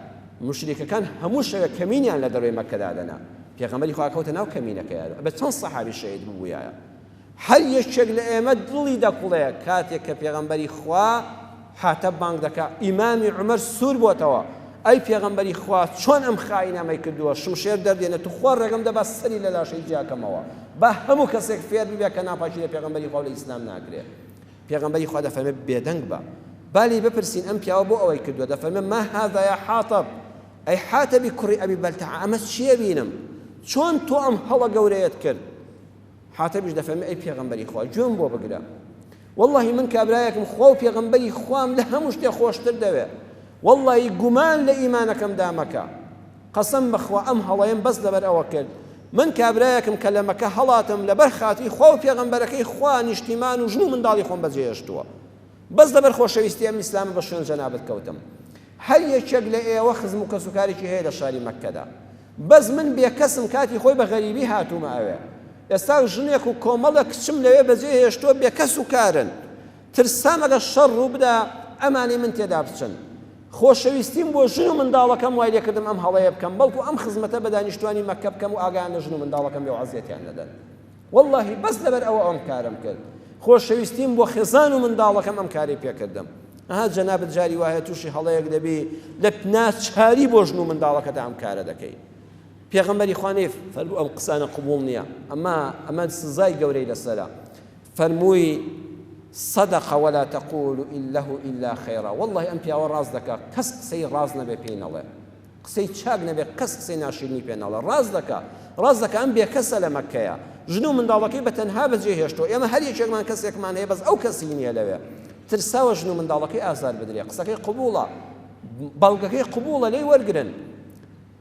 مشریکەکان هەموو شەوێک کەمینیان لە دەروی مەککەدا دەنا پێغەمبەری خوا کەوتە ناو کەمینەکەیە بە چەند سەحابی شەهید ببوویایە هەر یەکێک لە ئێمە دڵی دەکوڵێ کاتێک کە پێغەمبەری خوا حاتە بانگ دەکا ئیمامی عومەر سوور بۆتەوە ئەی پێغەمبەری خوا چۆن ئەم خاینەمەی کردووە شمشێر دەردێنێ تو خوا ڕێگەم دەبا سەری لە لاشەی جیاکەمەوە با هەموو کەسێک فێر ببێ کە ناپاشی لە پێغەمبەری خوا لە ئیسلام ناکرێت پێغەمبەری خوا دەفەرمێ بێدەنگ بە بالی بپرسین ئەم پیاوە بۆ ئەوەی کردووە دەفەرمێ ما هذا یا حاتەب ئەی حاتەبی کوڕی ئەبی بەلتەعە ئەمە چییە بینم چۆن تۆ ئەم هەڵە گەورەیەت کرد حاتەبیش دەفەرمێ ئەی پێغەمبەری خوا گوێم بۆ بگرە والله من کابرایەکم خوا و پێغەمبەری خوام لە هەموو شتێ خۆشتر دەوێ والله گومان لە ئیمانەکەم دامەکە قەسەم بەخوا ئەم هەڵەیەم بەس لەبەر ئەوە کرد من کابرایەکم کە لە مەکە هەڵاتم لەبەر خاتی خوا و پێغەمبەرەکەی خوا نیشتیمان و ژن و منداڵی خۆم بەجێهێشتووە بەس لەبەر خۆشەویستی ئەم ئیسلامە بە شوێن جەنابەت کەوتم هەر یەکێک لە ئێوە خزم و کەسوکارێکی هەیە لە شاری مەککەدا بەس من بێکەسم کاتی خۆی بە غەریبی هاتوومە ئەوێ ئێستا ژنێک و کۆمەڵە کچم لەوێ بەجێهێشتووە بێکەس و کارن ترسام ئەگە شەڕ ڕوو بدا ئەمانەی من تێدا بچن خۆشەویستیم بۆ ژن و منداڵەکەم وای لێکردم ئەم هەڵەیە بکەم بەڵکو ئەم خزمەتە بە دانیشتوانی مەککە بکەم و ئاگایان لە ژن و منداڵەکەم بێ و عەزیەتیان نەدەن والله بەس لەبەر ئەوە ئەم کارم کرد خۆشەویستیم بۆ خێزان و منداڵەکەم ئەم کاری پێکردم ئەها جەنابەت جاری وایە تووشی هەڵەیەک دەبی لە ناچاری بۆ ژن و منداڵەکەدا ئەم کارە دەکەی پێغەمبەری خوا نێ فەرموو ئەم قسانە قبوڵ نییە ئەمە سزای گەورەی لەسەرە فەرمووی صدق ولا تقول له إلا خيرا والله ئەم پیاوە ڕاز دەکا کەس قسەی ڕاز نەبێ پێی نەڵێ قسەی چاک نەبێ کەس قسەی ناشرینی پێ نەڵێ ڕاز دەکا ئەم بێکەسە لە مەککەیە ژن و منداڵەکەی بە تەنها بەجێهێشتووە ئێمە هەر یەکێکمان کەسێکمان هەیە بەس ئەو کەسی نییە لەوێ ترساوە ژن و منداڵەکەی ئازار بدرێ قسەکەی قبوڵە بەڵگەکەی قبوڵە لێی وەرگرن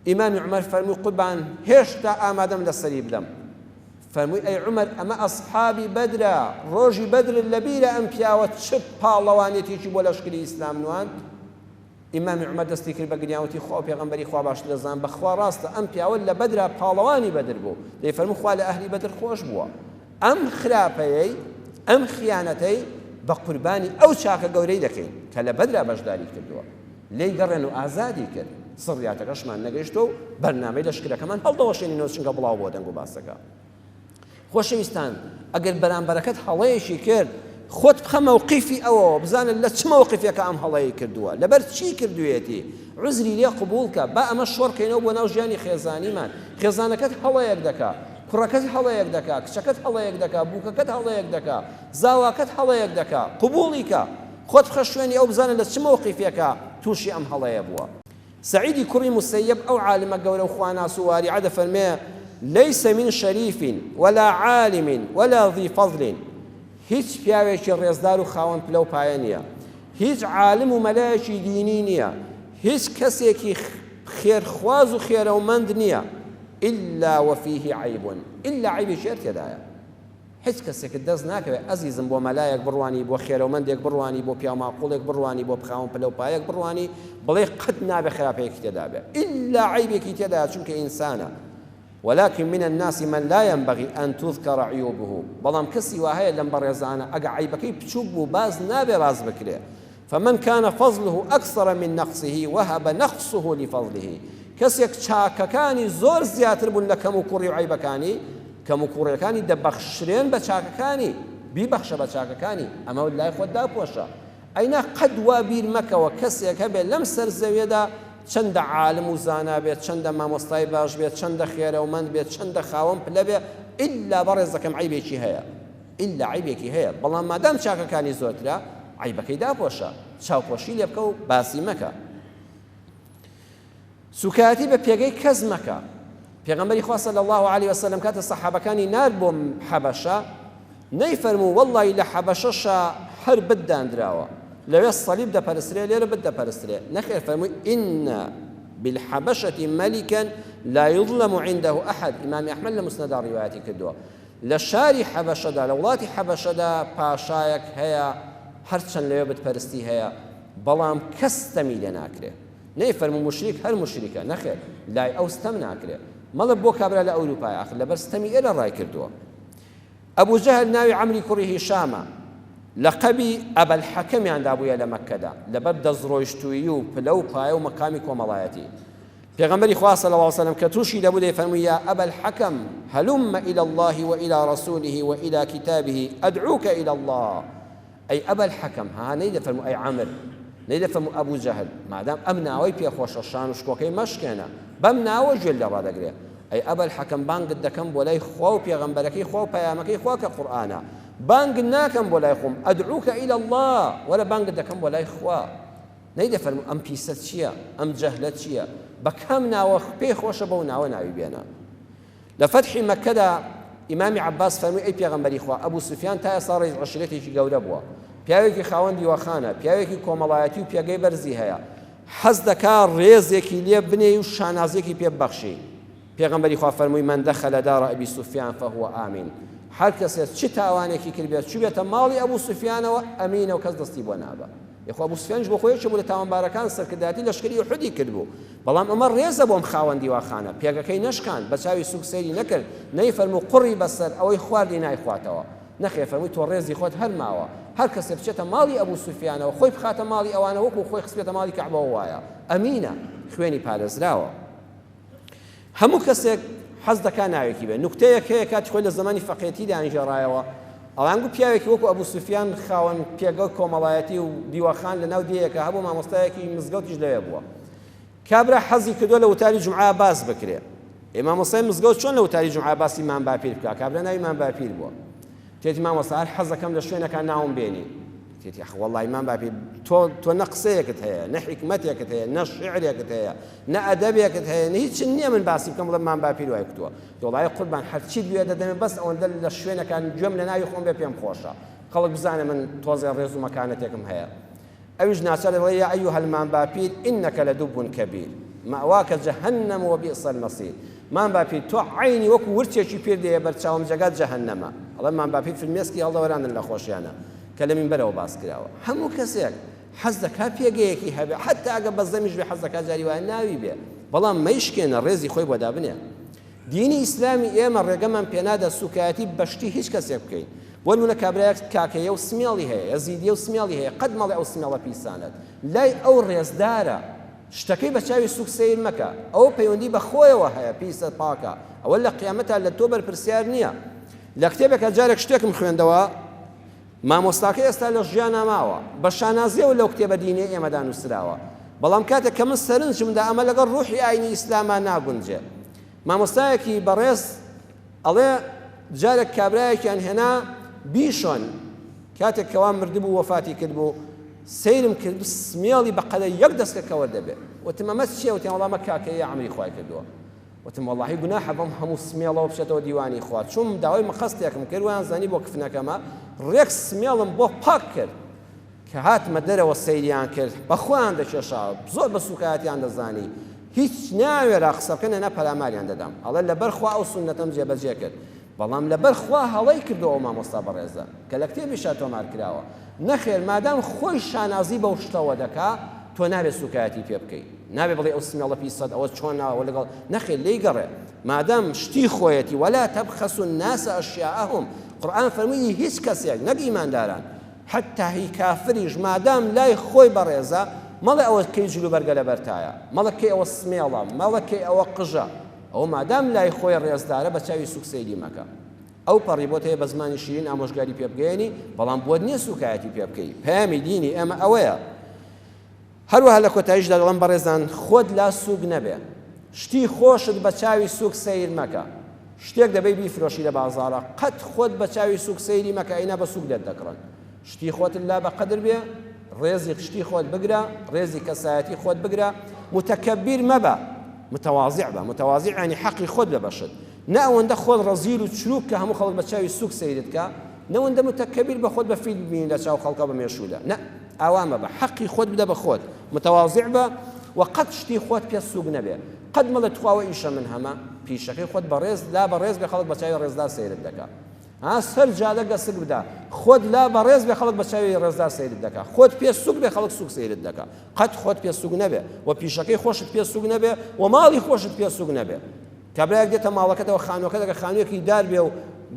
ئیمامی عومەر فەرمووی قوربان هێشتا ئامادەم لەسەری بدەم فەرمووی ئەی عومەر ئەمە ئەسحابی بەدرە ڕۆژی بەدر لەبیرە ئەم پیاوە چ پاڵەوانێتێکی بۆ لەشکری ئیسلام نواند ئیمامی عومەر دەستی کرد بە گریانوتی خوا پێغەمبەری خوا باش دەزان بەخوا ڕاستە ئەم پیاوە لە بەدرە پاڵەوانی بەدر بوو دەی فەرموو خوا لە ئەهلی بەدر خۆش بووە ئەم خراپەیەی ئەم خیانەتەی بە قوربانی ئەو چاکە گەورەی دەکەین کە لە بەدرا بەشداری کردووە لێی گەڕێن و ئازادی کرد سڕیاتەکەشمان نەگەیشتە و بەرنامەی لەشکرەکەمان هەڵدەوەشێنینەوە چونکە بڵاو بۆ دەنگ و باسەکە خۆشەویستان ئەگەر بەرامبەرەکەت هەڵەیەشی کرد خۆت بخە مەوقیفی ئەوەوە بزانن لە چ مەوقیفێکە ئەم هەڵەیە کردووە لەبەر چی کردوێتی عوزری لێ قبوڵکە با ئەمە شۆڕکەینەوە بۆ ناو ژیانی خێزانیمان خێزانەکەت هەڵەیەک دەکا کوڕەکەت هەڵەیەک دەکا کچەکەت هەڵەیەک دەکا بووکەکەت هەڵەیەک دەکا زاواکەت هەڵەیەک دەکا قبوڵیکە خۆت بخە شوێنی ئەو بزانن لە چ مەوقیفێکە تووشی ئەم هەڵەیە بووە سعيد كريم مسيب أو عالم قول أخوانا سواري عاد فرمي ليس من شريف ولا عالم ولا ذي فضل هيج پیاوێکی ڕێزدار و خاوەن پلە و پایە نییە هیچ عالم و مەلایەکی دینی نییە هیچ کەسێکی خێرخواز و خێرەومەند نییە إلا وفيه عيب إلا عيبی شێر تێدایە هیچ کەسێکت دەست ناکەوێت ئەزیزم بۆ مەلایەک بڕوانی بۆ خێرەومەندێک بڕوانی بۆ پیاماقوڵێک بڕوانی بۆ بخاوەن پلە و پایەک بڕوانی بڵێ قەت نابێ خراپەیەکی تێدا بێ إلا عیبێکی تێدایە چونکە ئینسانە ولكن من الناس من لا ينبغي أن تذكر عيوبه بلام كسي وهي لم برزانا أقع عيبكي بتشوب باز نابي باز بكري فمن كان فضله أكثر من نقصه وهب نقصه لفضله كسيك شاككاني زور زياتر بن لكم وكوري عيبكاني كم وكوري كاني دبخشرين بشاككاني بيبخش بشاككاني أما والله يخوض دابوشا أين قد وابير مكة وكسيك هبه لم سرزويدا چەندە عالم و زانا بێت چەندە مامۆستای باش بێت چەندە خێرەومەند بێت چەندە خاوەن پلە بێ ئیلا بەڕێز دەکەم عیبێکی هەیە ئیلا عیبێکی هەیە بەڵام مادام چاکەکانی زۆرترا عیبەکەی داپۆشە چاوپۆشی لێ بکە و باسی مەکە سوکاتی بە پێگەی کەس مەکە پێغەمبەری خوا صلی الله علیه وسلم کاتە سەحابەکانی نار بۆ حەبەشە نەیفەرموو وەڵڵی لە حەبەشەشە هەر بتدانراوە لەوێ سەلیب دەپەرسترێ لێرە بت دەپەرسترێ نەخێر فەرمووی ئینە بالحەبەشەتی مەلیکەن لا يظلم عنده أحد إمام أحمد لمسند رواياتي كدوا لشاري حبشدا لولاتي حبشدا پاشایەک هەیە هەرچەند لەوێ بتپەرستی هەیە بەڵام کەس ستەمی لێ ناکرێ نەیفەرموو مشریک هەر مشریکە نەخێر لای ئەو ستەم ناکرێ مەڵە بۆ کابرا لە ئەوروپای ئاخر لەبەر ستەمی ئێرە ڕای کردووە ئەبوو جەهل ناوی عەمری کوڕی هیشامە لەقەبی ئەبەلحەکەمیان دابوویە لە مەککەدا لەبەر دەستڕۆیشتووی و پلە و پایە و مەقامی کۆمەڵایەتی پێغەمبەری خوا صلی الله علیه وسلم کە تووشی دەبوو دەیفەرمووی یا ئەبا الحەکەم هەلومە إلى الله وإلى رسوله وإلى كتابه أدعوك إلى الله أي أبا الحەکەم ها نەیدەفەرموو ئەی عەمر نەیدەفەرموو ئەبوو جەهل مادام ئەم ناوەی پێخۆشە شان و شکۆکەی مەشکێنە بەم ناوە گوێ لێ ڕادەگرێ ئەی ئەبا الحەکەم بانگت دەکەم بۆ لای خوا و پێغەمبەرەکەی خوا و پەیامەکەی خوا کە قورئانە بانگت ناکەم بۆ لای خۆم ئەدعوکە إلى الله وەرە بانگت دەکەم بۆ لای خوا نەیدەفەرموو ئەم پیسە چییە ئەم جەهلە چییە بەکەم ناوە پێی خۆشە بەو ناوە ناوی بێنە لە فەتحی مەککەدا ئیمامی عەباس فەرمووی ئەی پێغەمبەری خوا ئەبوو سوفیان تا ئێستا ڕێز عەشیرەتێکی گەورە بووە پیاوێکی خاوەن دیوەخانە پیاوێکی کۆمەڵایەتی و پێگەی بەرزی هەیە حەز دەکا ڕێزێکی لێ بنێ و شانازێکی پێ ببەخشی پێغەمبەری خوا فەرمووی من دەخەلە دارە ئەبی سوفیان فەهوە ئامین هەر کەسێک چ تاوانێکی کردبێت چ بێتە ماڵی ئەبوو سوفیانەوە ئەمینە و کەس دەستی بۆ نابە یخوا ئەبوو سوفیانش بۆ خۆیەوە بوو لە تاوانبارەکان سەرکردایەتی لەشکری ئوحودی کردبوو بەڵام ئەمە ڕێزە بۆم خاوەن دیوەخانە پێگەکەی نەشکاند بە چاوی سووک سەیری نەکرد نەیفەرموو قوڕی بەسەر ئەوەی خواردی نایخواتەوە نەخێ فەرمووی تۆ ڕێزی خۆت هەر ماوە هەر کەسێک بچێتە ماڵی ئەبوو سوفیانەوە خۆی بخاتە ماڵی ئەوانە وەکو خۆی خسبێتە ماڵی کەعبەوە وایە ئەمینە خوێنی پارێزراوە هەموو کەسێک حەز دەکا ناوێکی بێ نوکتەیەک هەیە کاتی خۆی لە زمانی فەقێتی دانیژێڕایەوە ئەڵانگو پیاوێکی وەکو ئەبوو سوفیان خاوەن پێگەڵ کۆمەڵایەتی و دیوەخان لە ناو دیەکە هەبوو مامۆستایەکی مزگەوتیش لەوێ بووە کابرا حەزی کردووە لە وتاری جومعە باس بکرێ مامۆستای مزگەوت چۆن لە وتاری جومعە باسی مام باپیر بکا کابرا ناوی مام باپیر بووە تێتی مامۆستا هەر حەز دەکەم لە شوێنەکان ناوم بێنی تێتی وەڵڵی مام باپیر تۆ نە قسەیەکت هەیە نە حیکمەتێکت هەیە نە شیعرێکت هەیە نە ئەدەبێکت هەیە نە هیچ نییە من باسی بکەم بڵێم مام باپیر وای کردووە دۆڵای قوربان هەرچی دوێ دەدەمێ بەس ئەوەندە لە شوێنەکان گوێم لە ناوی خۆم بێ پێم خۆشە خەڵک بزانە من تۆزێ ڕێز و مەکانەتێکم هەیە ئەویش ناچار دەڵێ یا ئەیوها المانباپیر ئینەکە لەدوب کەبیر مەواکە جەهەنەم وبئس المەصیر مانباپیر تۆ عینی وەکو ورچێکی پێر دێ بەرچاوم جەگات جەهەنەمە ئەڵێ مانباپیر فیلمێسکی هەڵدەوەرانن لە خۆشیانە کە لە مینبەرەوە باس کراوە هەموو کەسێک حەز دەکا پێگەیەکی هەبێ حتا ئەگە بەزەمیش بێ حەز دەکا جاری وایە ناوی بێ بەڵام مەیشکێنە ڕێزی خۆی بۆ دابنێ دینی ئیسلامی ئێمە ڕێگەمان پێنادە سوکایەتی بەشتی هیچ کەسێک بکەین بۆ نمونە کابرایەک کاکەیە و سمێڵی هەیە یەزیدیە و سمێڵی هەیە قەت مەڵێ ئەو سمێڵە پیسانت لای ئەو ڕێزدارە شتەکەی بە چاوی سوک سیر مەکە ئەو پەیوەندی بە خۆیەوە هەیە پیسە پاکە ئەوە لە قیامەتە لە تۆ بەرپرسیار نییە لە کتێبێکە جارێک شتێکم خوێندەوە مامۆستاکە ئێستا لە ژیان ناماوە بە شانازیەوە لەو کتێبە دینی ئێمەدا نووسراوە بەڵام کاتێک کە من سەرنجمدا ئەمە لەگەڵ ڕوحی ئاینی ئیسلاما ناگونجێ مامۆستایەکی بەڕێز ئەڵێ جارێک کابرایەکیان هێنا بیشۆن کاتێک کەوا مردبوو وەفاتی کردبوو سیرم کرد سمێڵی بەقەدە یەک دەستکەکەوە دەبێت وتم ئەمە چییە وتیان وەڵامە کاکەیە عەمری خوای کردووە وتم وەڵڵاهی گوناحە بەم هەموو سمێڵەوە بچێتەوە دیوانی خوا چوم داوای مەقەستێکم کرد ویان زانی بۆ کفنەکەمە ڕێک سمێڵم بۆ پاک کرد کە هاتمە دەرەوە سەیریان کرد بەخۆیان دەکێشا زۆر بە سوکایەتیان دەزانی هیچ ناوێرا قسە بکەنە نە پەلاماریان دەدام ئەڵێ لەبەر خوا ئەو سونەتەم جێبەجێ کرد بەڵام لەبەر خوا هەڵەی کردەوە مامۆستا بەڕێزە کە لە کتێبیشا تۆمار کراوە نەخێر مادام خۆی شانازی بەو شتەوە دەکا تۆ نابێت سوکایەتی پێ بکەیت نابێ بڵێ ئەو سمێڵە پیسەد ئەوە چۆناوە لەگەڵ نەخێر لێی گەڕێ مادام شتی خۆیەتی وەلا تەبخەسوا الناس ئەشیاءهم قورئان فەرمووی هیچ کەسێک نەک ئیمانداران حتا هی کافریش مادام لای خۆی بەڕێزە مەڵێ ئەوە کەی جلوبەرگە لەبەرتایە مەڵێ کەی ئەوە سمێڵە مەڵێ کەی ئەوە قژە ئەو مادام لای خۆی ڕێزدارە بە چاوی سوک سەیری مەکە ئەو پەڕی بۆت هەیە بە زمانی شیرین ئامۆژگاری پێ بگەێنی بەڵام بۆت نییە سوکایەتی پێ بکەی پەیامی دینی ئێمە ئەوەیە هەروەها لە کۆتاییشدا دەڵێم بەڕێزان خۆت لا سوک نەبێ شتی خۆشت بە چاوی سوک سەیر مەکە شتێک دەبێ بیفرۆشی لە بازاڕە قەت خۆت بە چاوی سوک سەیری مەکە ئەینا بە سوک دێت دەکڕن شتی خۆت لا بە قەدر بێ ڕێزی شتی خۆت بگرە ڕێزی کەسایەتی خۆت بگرە متەکەبیر مەبە متواضع بە متواضع ینی حەقی خۆت ببەشت نە ئەوەندە خۆت ڕەزیل و چروک کە هەموو خەڵک بە چاوی سوک سەیرت کە نەوەندە متەکەبیر بە خۆت بە فیل ببینی لە چاو خەڵکە بە مێشودا نە ئاوامە بە حەقی خۆت بدە بە خۆت متەواضع بە وقت شتی خۆت پێ سوگ نەبێ قەت مەڵە تخواوە ئیشە من هەمە پیشەکەی خۆت بەڕێز لا بەڕێز بێ خەڵک بە چاوی ڕێزدار سەیرت دەکات سەر جادە گەسک بدە خۆت لا بەڕێز بێ خەڵک بە چاوی ڕێزدار سەیرت دەکات خۆت پێ سوگ بێ خەڵک سوگ سەیرت دەکات قەت خۆت پێ سوگ نەبێ و پیشەکەی خۆشت پێ سوگ نەبێ و ماڵی خۆشت پێ سوگ نەبێ کابراایك دێتە ماڵەکەتەوە خانووەکە دەکە خانوویەکی دار بێ و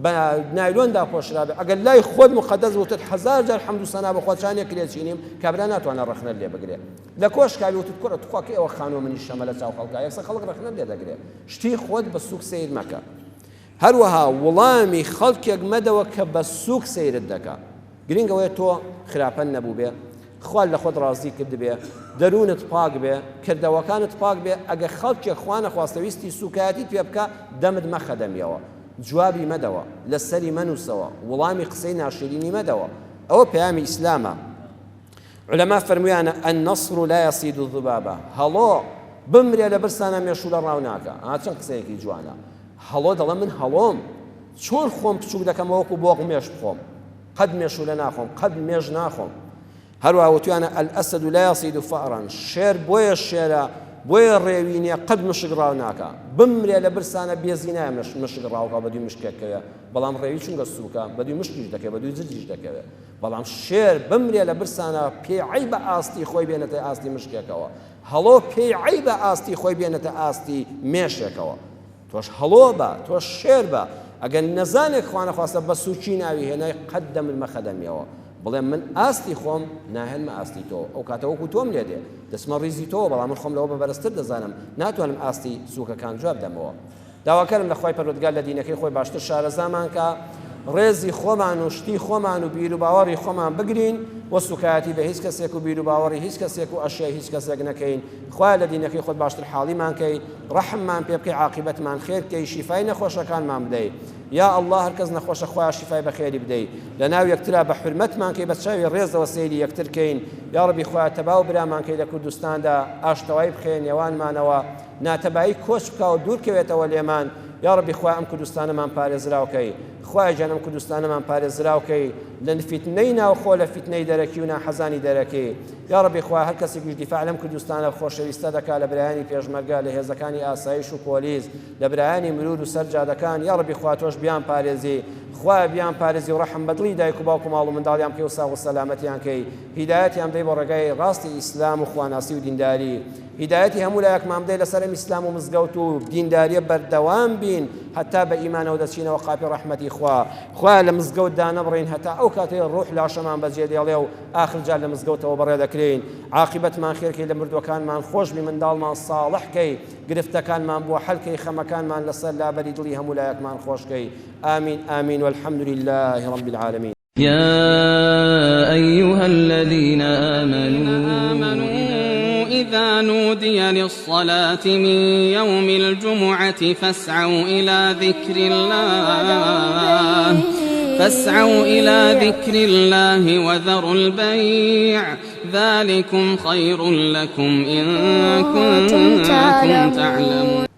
بە نایلۆندا پۆشرا بێ ئەگەر لای خۆت مقەدەس وتت 1000 جار حەمد و سەنا بە خۆچانێک لێچینیم کابرا ناتوانە ڕەخنە لێ بگرێ لە کۆشکاوی وتت کوڕە توخواکە ئەوە خانووە منی شەمە لە چاو خەڵکا یەکسە خەڵک ڕەخنە لێ دەگرێ شتی خۆت بە سوک سیر مەکە هەروەها وەڵامی خەڵکێک مەدەوە کە بە سوک سیرت دەکات گرنگەوەیە تۆ خراپە نەبوو بێ خوال لە خۆت ڕازی کرد بێ دەروونت پاک بێ کردەوەکانت پاک بێ ئەگە خەڵکێک خوا نەخواستەویستی سوکایەتی پێ بکە دەمت مەخەدەمیەوە جوابی مەدەوە لەسەری مەنووسەوە وەڵامی قسەی ناشرینی مەدەوە ئەوە پەیامی ئیسلامە علەما فەرموویانە النەصر لا يصيد الذبابة هەڵۆ بمرێ لە برسانە مێشوو لە ڕاو ناکە چەند قسەیەکی جوانە هەڵۆ دەڵێ من هەڵۆم چۆن خۆم بچووک دەکەمەوە وەکو بۆق مێش بخۆم قەت مێشوو لە ناخۆم قەت مێژ ناخۆم هەروە وتوانە الأسد لا يصيد فأرا شێر بۆیە شێرە بۆیە ڕێوینێ قەت مشک ڕاو ناکە بمرێ لە برسانە بێزینایە مشک ڕاوکە بە دوی مشکێکەوە بەڵام ڕێوی چونگە سووکە بە دوی مشکیش دەکەوێت بە دوی جرجیش دەکەوێت بەڵام شێر بمرێ لە برسانە پێی بە ئاستی خۆی بێنێتە ئاستی مشکێکەوە هەڵۆ پێی بە ئاستی خۆی بێنێتە ئاستی مێشێکەوە تۆش هەڵۆ بە تۆش شێر بە ئەگەر نەزانێک خوا نەخواستە بە سوچی ناوی هێنای قەت دەمن مەخەدەمیەوە بڵێ من ئاستی خۆم ناهێنمە ئاستی تۆ ئەو کاتەوەکو تۆم لێ دێ دەسمە ڕیزی تۆ بەڵام من خۆم لەوە بە بەرزتر دەزانم ناتوانم ئاستی سووکەکان جواب دەمەوە داواکەرم لە خوای پەروەردگار لە دینەکەی خۆی باشتر شارەزامان کە ڕێزی خۆمان و شتی خۆمان و بیر و باوەڕی خۆمان بگرین و سوکایەتی بە هیچ کەسێک و بیر و باوەڕی هیچ کەسێک و ئەشیای هیچ کەسێک نەکەین خوای لە دینەکەی خۆت باشتر حاڵیمان کەی ڕەحممان پێ بکەی عاقبەتمان خێر کەی شیفای نەخۆشەکانمان بدەی یا الله هەر کەس نەخۆشە خوای شیفای بەخێری بدەی لە ناو یەکترا بە حورمەتمان کەی بە چاوی ڕێزەوە سەیری یەکتر کەین یا ڕەبی خوای تەبا و برامان کەی لە کوردستاندا ئاشتەوای بخێن نێوانمانەوە ناتەبایی کۆچ بکە و دوورکەوێتەوە لێمان یا ڕەبی خوای ئەم کوردستانەمان پارێزراوکەی خوای جانم کوردستانەمان پارێزراوکەی لە فیتنەی ناوخۆ لە فیتنەی دەرەکی و ناحەزانی دەرەکی یا ڕەبی خوای هەر کەسێکیش دیفاع لەم کوردستانە خۆشەویستە دەکات لە برایانی پێشمەرگە لە هێزەکانی ئاسایش و پۆلیس لە برایانی مرور و سەرجادەکان یا ڕەبی خوای تۆش بیان پارێزی خوای بیان پارێزی و ڕەحم بەدڵی دایک و باوک و ماڵ و منداڵیان پێ و ساغ و سەلامەتیان کەی هیدایەتیان بدەی بۆ ڕێگای ڕاستی ئیسلام و خواناسی و دینداری هیدایەتی هەموو لایەکمان بدەی لەسەر ئیسلام و مزگەوت و دینداریە بەردەوام بین هەتا بە ئیمانەوە دەچینەوە قاپی ڕەحمەتی خوا لە مزگەوتدا نەبڕین هەتا ئەو کاتەی ڕوح لاشەمان بەجێ دێڵێ و ئاخر جار لە مزگەوتەوە بەڕێ دەکرین عاقبەتمان خێرکەی لە مردوەکانمان خۆشبی منداڵمان ساڵحکەی گرفتەکانمان بۆ حەلکەی خەمەکانمان لەسەر لابەری دڵی هەموو لایەکمان خۆشکەی آمین آمین والحمد لله رب العالمين يا أيها الذين آمنوا إذا نودي للصلاة من يوم الجمعة فاسعوا إلى ذكر الله وذروا البيع ذلكم خير لكم إن كنتم تعلمون